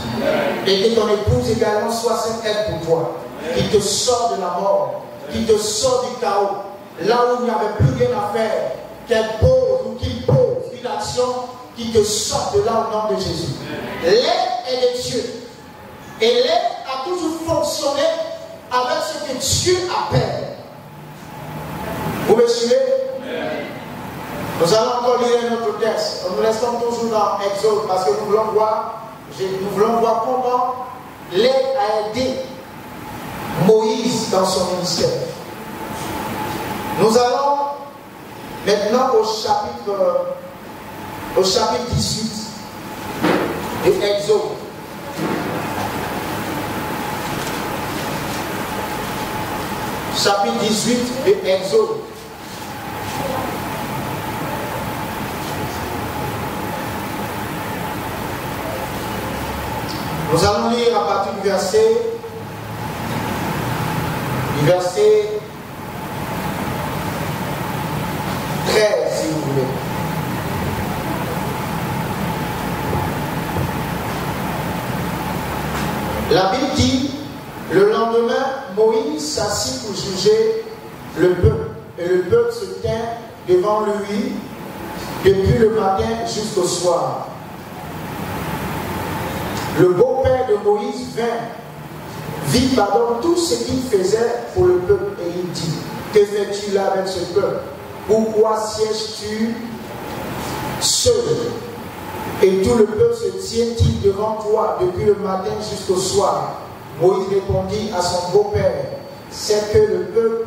Et que ton épouse également soit cette aide pour toi. Qui te sort de la mort, qui te sort du chaos. Là où il n'y avait plus rien à faire, qu'elle pose ou qu'il pose une action qui te sort de là au nom de Jésus. L'aide est de Dieu. Et l'aide a toujours fonctionné avec ce que Dieu appelle. Vous me suivez? Nous allons encore lire notre texte. Nous restons toujours dans Exode parce que nous voulons voir comment l'aide a aidé Moïse dans son ministère. Nous allons maintenant au chapitre 18 de Exode. Chapitre 18 de Exode. Nous allons lire à partir du verset 13, si vous voulez. La Bible dit, le lendemain, Moïse s'assit pour juger le peuple. Et le peuple se tint devant lui depuis le matin jusqu'au soir. Le beau-père de Moïse vit tout ce qu'il faisait pour le peuple. Et il dit, que fais-tu là avec ce peuple? Pourquoi sièges-tu seul? Et tout le peuple se tient-il devant toi depuis le matin jusqu'au soir? Moïse répondit à son beau-père, c'est que le peuple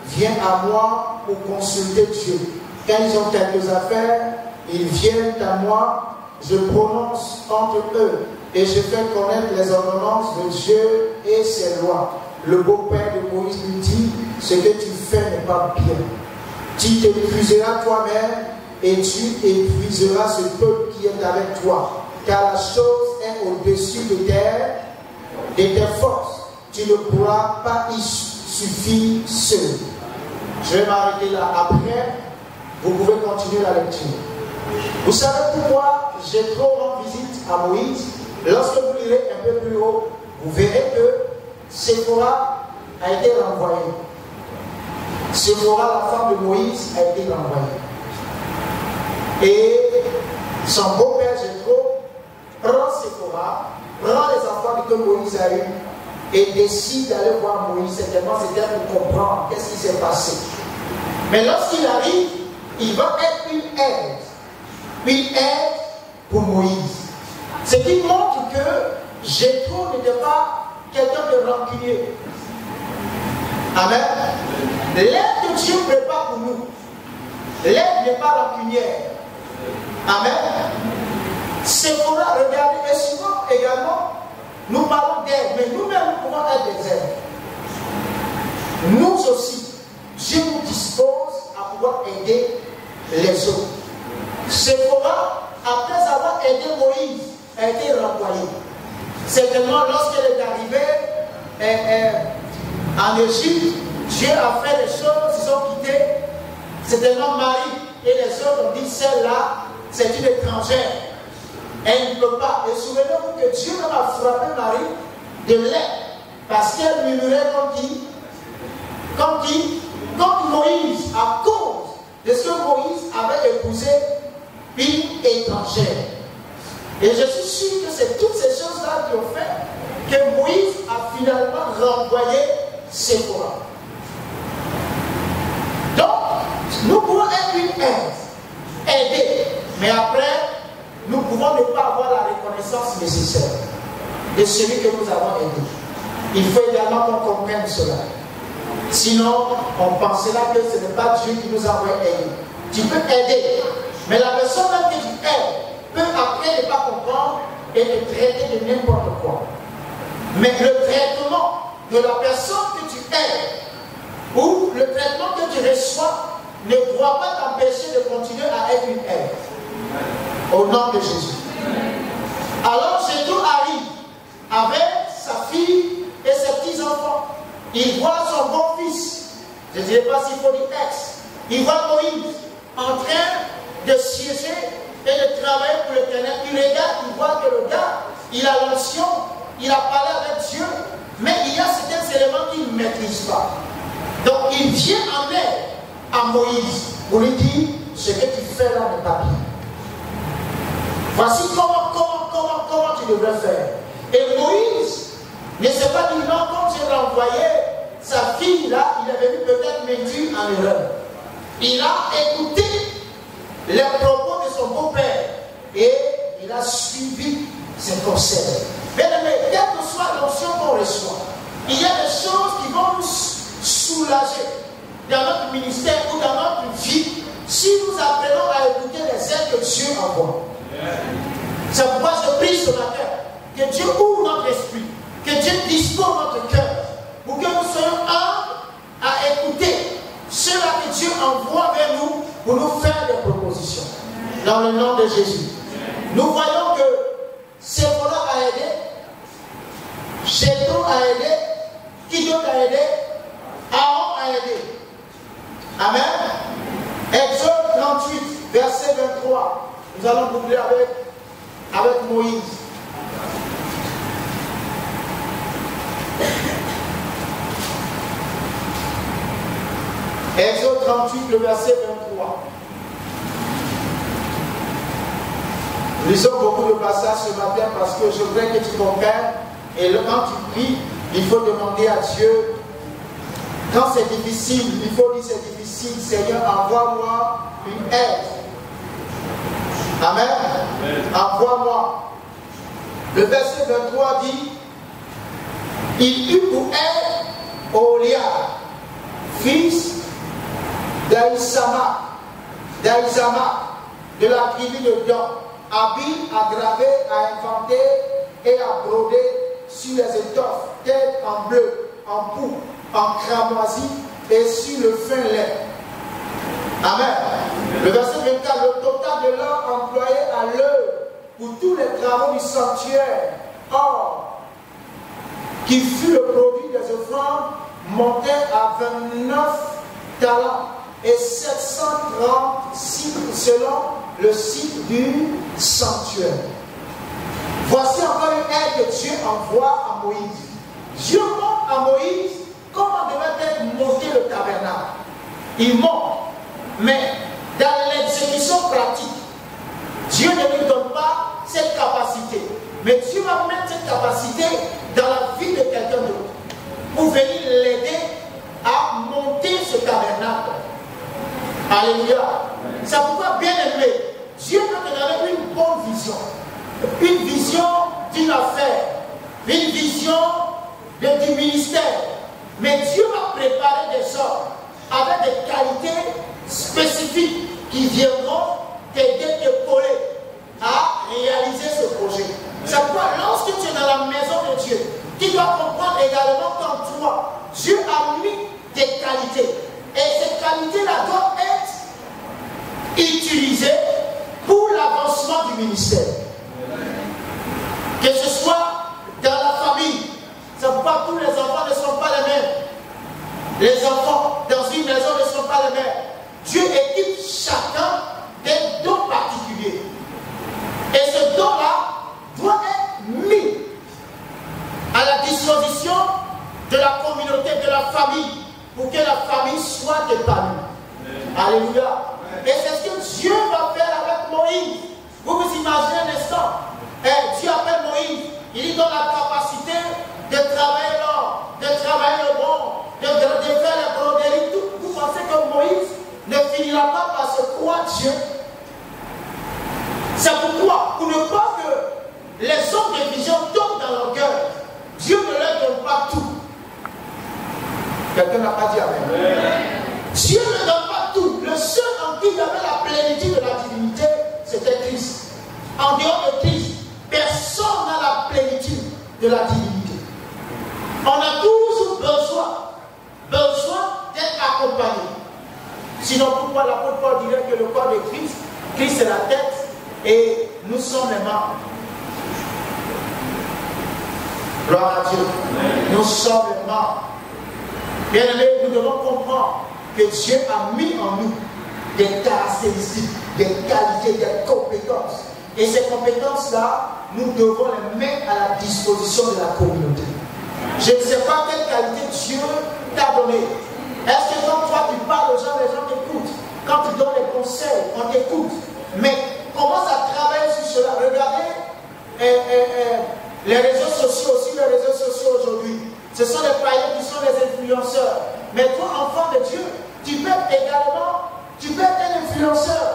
vient à moi pour consulter Dieu. Quand ils ont quelques affaires, ils viennent à moi, je prononce entre eux et je fais connaître les ordonnances de Dieu et ses lois. Le beau-père de Moïse lui dit, ce que tu fais n'est pas bien. Tu t'épuiseras toi-même et tu épuiseras ce peuple qui est avec toi. Car la chose est au-dessus de tes forces. Tu ne pourras pas y suffire seul. Je vais m'arrêter là. Après, vous pouvez continuer la lecture. Vous savez pourquoi j'ai trop rendu visite à Moïse? Lorsque vous lirez un peu plus haut, vous verrez que Séphora a été renvoyée. Séphora, la femme de Moïse, a été renvoyée. Et son beau-père Jéthro prend Séphora, prend les enfants que Moïse a eus et décide d'aller voir Moïse. Certainement, c'était pour comprendre qu'est-ce qui s'est passé. Mais lorsqu'il arrive, il va être une aide pour Moïse. Ce qui montre que Jéthro n'était pas quelqu'un de rancunier. Amen. L'aide que Dieu prépare pour nous, l'aide n'est pas rancunière. Amen. C'est pour regarder, et souvent également, nous parlons d'aide, mais nous-mêmes nous pouvons être des aides. Nous aussi, Dieu nous dispose à pouvoir aider les autres. C'est pourquoi, après avoir aidé Moïse, a été renvoyé. Certainement, lorsqu'elle est arrivée en Égypte, Dieu a fait des choses, ils ont quitté. Certainement, Marie et les autres ont dit, celle-là, c'est une étrangère. Elle ne peut pas. Et souvenez-vous que Dieu même a frappé Marie de l'aide, parce qu'elle murmurait comme Moïse, à cause de ce que Moïse avait épousé une étrangère. Et je suis sûr que c'est toutes ces choses-là qui ont fait que Moïse a finalement renvoyé Séphora. Donc, nous pouvons être une aide, aider, mais après, nous pouvons ne pas avoir la reconnaissance nécessaire de celui que nous avons aidé. Il faut également qu'on comprenne cela. Sinon, on pensera que ce n'est pas Dieu qui nous a aidé. Tu peux aider, mais la personne même que tu aides peut après ne pas comprendre et te traiter de n'importe quoi. Mais le traitement de la personne que tu aides ou le traitement que tu reçois ne doit pas t'empêcher de continuer à être une aide. Au nom de Jésus. Alors Jésus arrive avec sa fille et ses petits-enfants. Il voit son beau-fils, je ne dirais pas s'il faut dire ex, il voit Moïse en train de siéger et de travailler pour l'Éternel. Il regarde, il voit que le gars, il a l'onction, il a parlé avec Dieu, mais il y a certains éléments qu'il ne maîtrise pas. Donc il vient en aide à Moïse pour lui dire, ce que tu fais là n'est pas bien. Voici comment tu devrais faire. Et Moïse ne s'est pas dit non, comme j'ai renvoyé sa fille là, il est venu peut-être m'induire en erreur. Il a écouté les propos de son beau-père et il a suivi ses conseils. Bien aimé, quelle que soit l'onction qu'on reçoit, il y a des choses qui vont nous soulager dans notre ministère ou dans notre vie si nous apprenons à écouter les aides que Dieu envoie. C'est pourquoi je prie ce matin que Dieu ouvre notre esprit, que Dieu dispose notre cœur pour que nous soyons humbles à écouter ceux-là que Dieu envoie vers nous pour nous faire des propositions. Dans le nom de Jésus. Nous voyons que Séphora a aidé, Jétro a aidé, qui d'autre a aidé? Aaron a aidé. Amen. Exode 38, verset 23. Nous allons boucler avec Moïse. Exode 38, le verset 23. Nous lisons beaucoup de passages ce matin parce que je voudrais que tu comprennes. Et quand tu pries, il faut demander à Dieu. Quand c'est difficile, il faut dire c'est difficile. Seigneur, envoie-moi une aide. Amen. Envoie-moi. Le verset 23 dit, il eut pour aide Olia, fils d'Aïsama, de la tribu de Dan, habile à graver, à inventer et à broder sur les étoffes, telles en bleu, en pourpre, en cramoisi et sur le fin lait. Amen. Le verset 24, le total de l'or employé à l'œuvre pour tous les travaux du sanctuaire, or, qui fut le produit des offrandes, montait à 29 talents et 730 cycles selon le cycle du sanctuaire. Voici encore une aide que Dieu envoie à Moïse. Dieu montre à Moïse comment devait être monté le tabernacle. Il monte, mais dans l'exécution pratique, Dieu ne lui donne pas cette capacité. Mais Dieu va mettre cette capacité dans la vie de quelqu'un d'autre pour venir l'aider à monter ce tabernacle. Alléluia. C'est pourquoi, bien aimé, Dieu peut te donner une bonne vision. Une vision d'une affaire. Une vision du ministère. Mais Dieu va préparer des hommes avec des qualités spécifiques qui viendront t'aider, te qualité là doit être utilisée pour l'avancement du ministère. Que ce soit dans la famille, c'est pourquoi tous les enfants ne sont pas les mêmes. Les enfants dans une maison ne sont pas les mêmes. Dieu équipe chacun des dons particuliers. Et ce don-là doit être mis à la disposition de la communauté, de la famille, pour que la famille soit épanouie. Alléluia. Et c'est ce que Dieu va faire avec Moïse. Vous vous imaginez un instant. Dieu appelle Moïse. Il lui donne la capacité de travailler l'or, de travailler le bon, de faire les broderies. Tout. Vous pensez que Moïse ne finira pas par se croire Dieu? C'est pourquoi, pour ne pas que les hommes de vision tombent dans leur cœur, Dieu ne leur donne pas tout. Quelqu'un n'a pas dit amen. Dieu ne donne pas tout. Le seul en qui il y avait la plénitude de la divinité, c'était Christ. En dehors de Christ, personne n'a la plénitude de la divinité. On a toujours besoin d'être accompagné. Sinon, pourquoi l'apôtre Paul dirait que le corps de Christ, Christ est la tête et nous sommes les membres? Gloire à Dieu. Nous sommes les membres. Bien aimés, nous devons comprendre que Dieu a mis en nous des caractéristiques, des qualités, des compétences. Et ces compétences-là, nous devons les mettre à la disposition de la communauté. Je ne sais pas quelle qualité Dieu t'a donné. Est-ce que quand toi tu parles aux gens, les gens t'écoutent? Quand tu donnes des conseils, on t'écoute. Mais commence à travailler sur cela. Regardez les réseaux sociaux aussi, les réseaux sociaux aujourd'hui. Ce sont les païens qui sont les influenceurs. Mais toi, enfant de Dieu, tu peux également, tu peux être un influenceur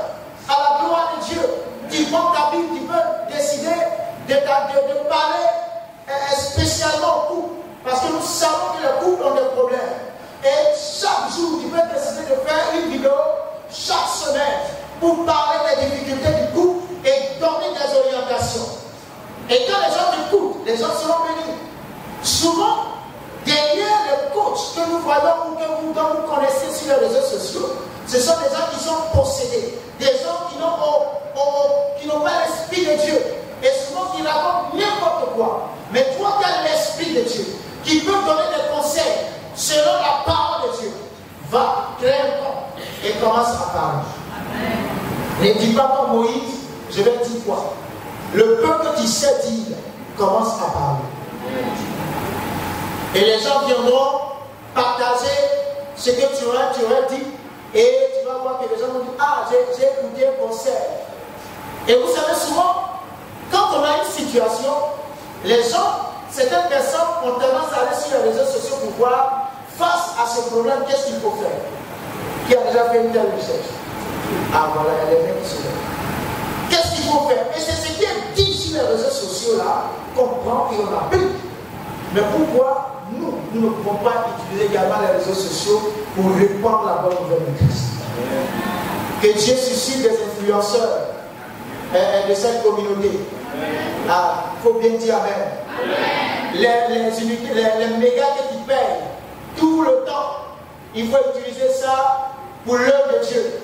à la gloire de Dieu. Tu prends ta Bible, tu peux décider de parler spécialement au couple. Parce que nous savons que les couples ont des problèmes. Et chaque jour, tu peux décider de faire une vidéo chaque semaine pour parler des difficultés du couple et donner des orientations. Et quand les gens t'écoutent, les gens seront bénis. Souvent, derrière les coachs que nous voyons ou que vous connaissez sur les réseaux sociaux, ce sont des gens qui sont possédés, des gens qui n'ont pas l'esprit de Dieu. Et souvent, qui racontent n'importe quoi. Mais toi, tu as l'esprit de Dieu, qui peut donner des conseils selon la parole de Dieu. Va, crée un compte et commence à parler. Ne dis pas comme Moïse, je vais dire quoi? Le peu que tu sais dire, commence à parler. Et les gens viendront partager ce que tu aurais dit. Et tu vas voir que les gens vont dire, ah, j'ai écouté un conseil. Et vous savez, souvent, quand on a une situation, les gens, certaines personnes ont tendance à aller sur les réseaux sociaux pour voir, face à ce problème, qu'est-ce qu'il faut faire? Qui a déjà fait une telle recherche? Ah voilà, il y a des mecs qui sont là. Qu'est-ce qu'il faut faire? Et c'est ce qui est dit sur les réseaux sociaux là, qu'on prend et on applique. Mais pourquoi nous ne pouvons pas utiliser également les réseaux sociaux pour répandre la bonne nouvelle de Christ? Que Dieu suscite des influenceurs de cette communauté. Ah, il faut bien dire amen. Les mégas que tu payes tout le temps, il faut utiliser ça pour l'œuvre de Dieu.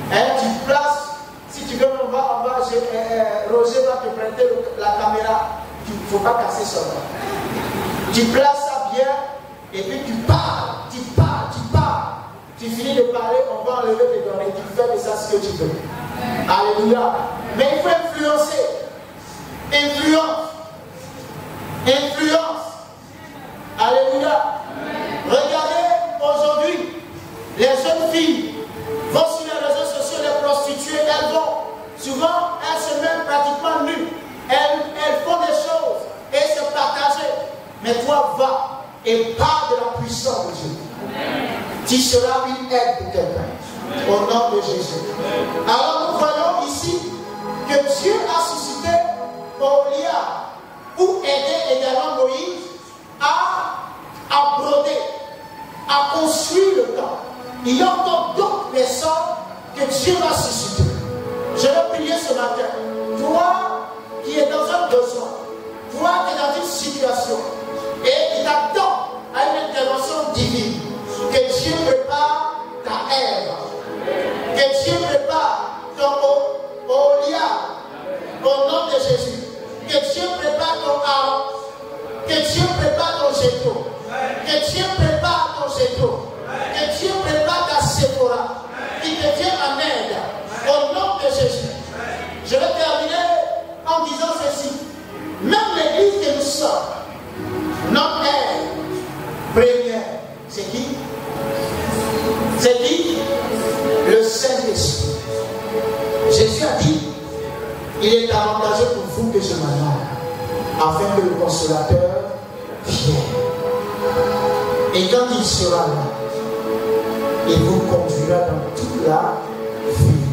Tu places, si tu veux, Roger va te prêter la caméra. Il ne faut pas casser ça. Tu places ça bien et puis tu parles. Tu finis de parler, on va enlever tes données. Tu fais de ça ce que tu veux. Alléluia. Mais il faut influencer. Influence. Alléluia. Regardez aujourd'hui, les jeunes filles vont sur les réseaux sociaux, les prostituées, elles vont, souvent elles se mettent pratiquement nues, elles font des choses et se partagent. Mais toi, va et parle de la puissance de Dieu. Tu seras une aide pour quelqu'un. Au nom de Jésus. Alors nous voyons ici que Dieu a suscité Olia pour aider également Moïse à broder, à construire le temple. Il y a encore d'autres personnes que Dieu va susciter. Je vais prier ce matin. Toi qui es dans un besoin, toi qui es dans une situation et qui t'attend à une intervention divine, que Dieu prépare ta Que Dieu prépare ton Aaron. Que Dieu prépare ton Jéto. Que Dieu prépare ton Jéto. Que Dieu prépare ta Séphora. Qui te vient en aide. Au nom de Jésus. Je vais terminer en disant ceci. Même l'église que nous sommes, notre aide première, c'est qui? C'est qui? Le Saint-Esprit. Jésus a dit, il est avantageux pour vous que je m'en aille, afin que le consolateur vienne. Et quand il sera là, il vous conduira dans toute la vie.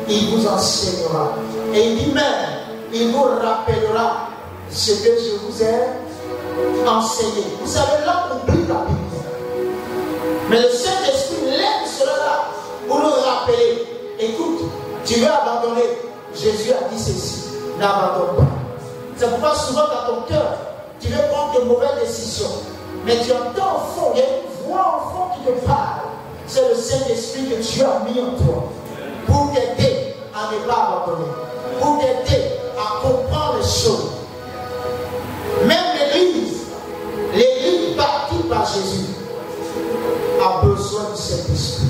Il vous enseignera. Et il dit même, il vous rappellera ce que je vous ai enseigné. Vous savez, l'homme oublie rapidement. Mais le Saint-Esprit, l'aide sera là pour nous rappeler. Écoute, tu veux abandonner. Jésus a dit ceci. N'abandonne pas. C'est pourquoi souvent dans ton cœur, tu veux prendre de mauvaises décisions. Mais tu entends au fond, il y a une voix au fond qui te parle. C'est le Saint-Esprit que Dieu a mis en toi pour t'aider à ne pas abandonner, pour t'aider à comprendre les choses. Même l'église bâtie par Jésus a besoin du Saint-Esprit.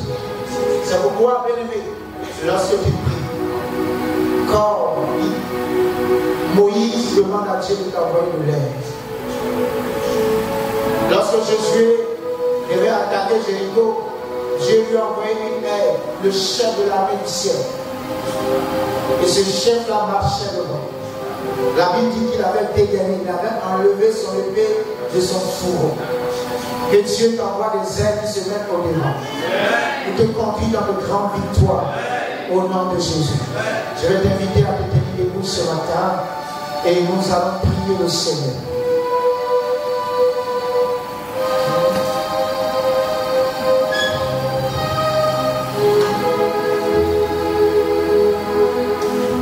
C'est pourquoi, bien aimé, lorsque tu pries, quand Moïse demande à Dieu de t'envoyer de l'aide, lorsque Josué devait attaquer Jéricho, Dieu lui a envoyé une aide, le chef de l'armée du ciel. Et ce chef-là marchait devant. La Bible dit qu'il avait dégainé, il avait enlevé son épée de son fourreau. Que Dieu t'envoie des aides qui se mettent au devant. Il te conduit dans de grandes victoires au nom de Jésus. Je vais t'inviter à te tenir debout ce matin et nous allons prier le Seigneur.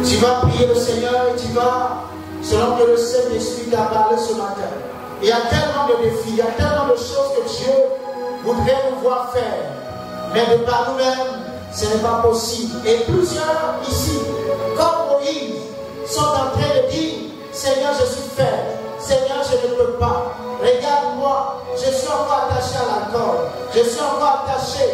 Tu vas prier le Seigneur et tu vas, selon que le Saint-Esprit t'a parlé ce matin. Il y a tellement de défis, il y a tellement de choses que Dieu voudrait nous voir faire. Mais de par nous-mêmes, ce n'est pas possible. Et plusieurs ici, comme Moïse, sont en train de dire, Seigneur, je suis faible. Seigneur, je ne peux pas. Regarde-moi, je suis encore attaché à l'alcool. Je suis encore attaché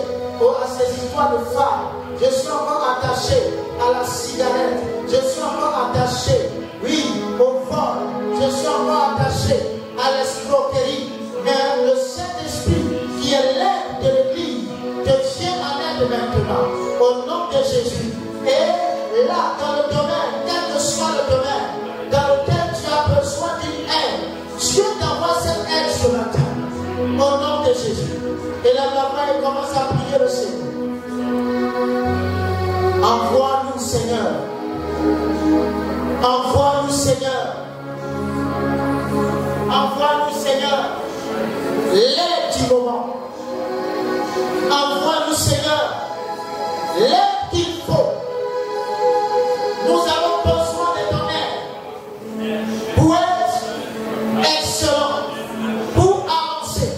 à ces histoires de femmes. Je suis encore attaché à la cigarette. Je suis encore attaché, oui, au vol. Je suis encore attaché à l'escroquerie. Mais le Saint-Esprit, qui est l'aide de l'Église, te vient en aide maintenant, au nom de Jésus. Et là, dans le domaine, quel que soit le domaine, dans lequel tu as besoin d'une aide, Dieu t'envoie cette aide ce matin, au nom de Jésus. Et là, il commence à prier le Seigneur. Envoie-nous, Seigneur. Envoie-nous, Seigneur. Envoie-nous, Seigneur, l'aide du moment. Envoie-nous, Seigneur, l'aide qu'il faut. Nous avons besoin de ton aide pour être excellent, pour avancer,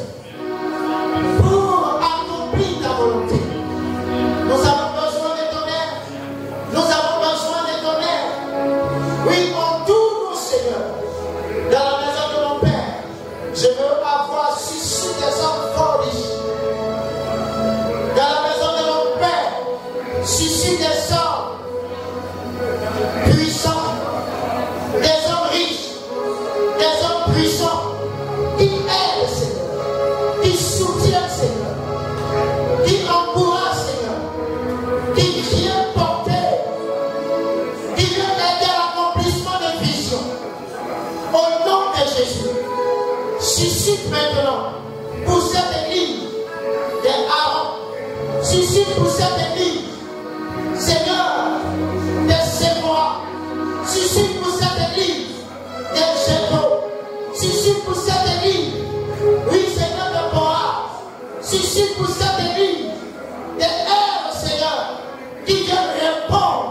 pour accomplir ta volonté. Nous avons besoin de ton aide. Nous avons besoin de ton aide. Oui, entoure-nous, Seigneur. Dans la maison de mon Père, je veux avoir suscité des hommes forts riches. Dans la maison de mon Père, suscite des hommes puissants, des hommes riches, des hommes puissants, qui aident, Seigneur, qui soutiennent, Seigneur, qui encouragent, Seigneur, qui viennent porter, qui viennent aider à l'accomplissement des visions. Au nom de Jésus, suscite maintenant pour cette église des Aaron, suscite pour cette église, Seigneur, des Séphora, suscite pour cette église des Jéto, suscite pour cette église, oui Seigneur, de Boaz, suscite pour cette église des Èves, Seigneur, qui viennent répondre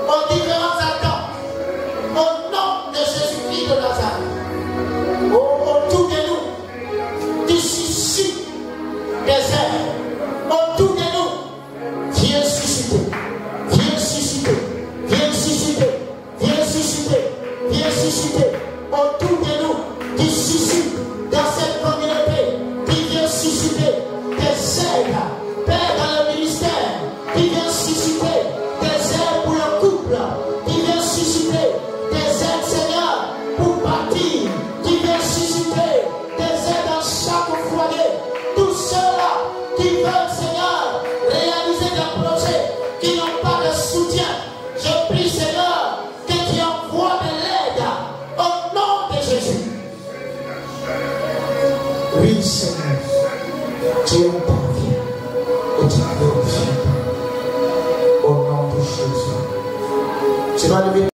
aux différentes attentes. Au nom de Jésus-Christ de Nazareth, autour de nous, tu suscites des ailes. Autour de nous, viens susciter, viens susciter, viens susciter, viens susciter, viens l'aide. Père, dans le ministère, qui vient susciter des aides pour le couple, qui vient susciter des aides, Seigneur, pour bâtir, qui vient susciter des aides dans chaque foyer. Tous ceux-là qui veulent, Seigneur, réaliser des projets, qui n'ont pas de soutien, je prie, Seigneur, que tu envoies de l'aide au nom de Jésus. Oui, Seigneur, tu interviens et tu glorifies au nom de Jésus. Tu vas lever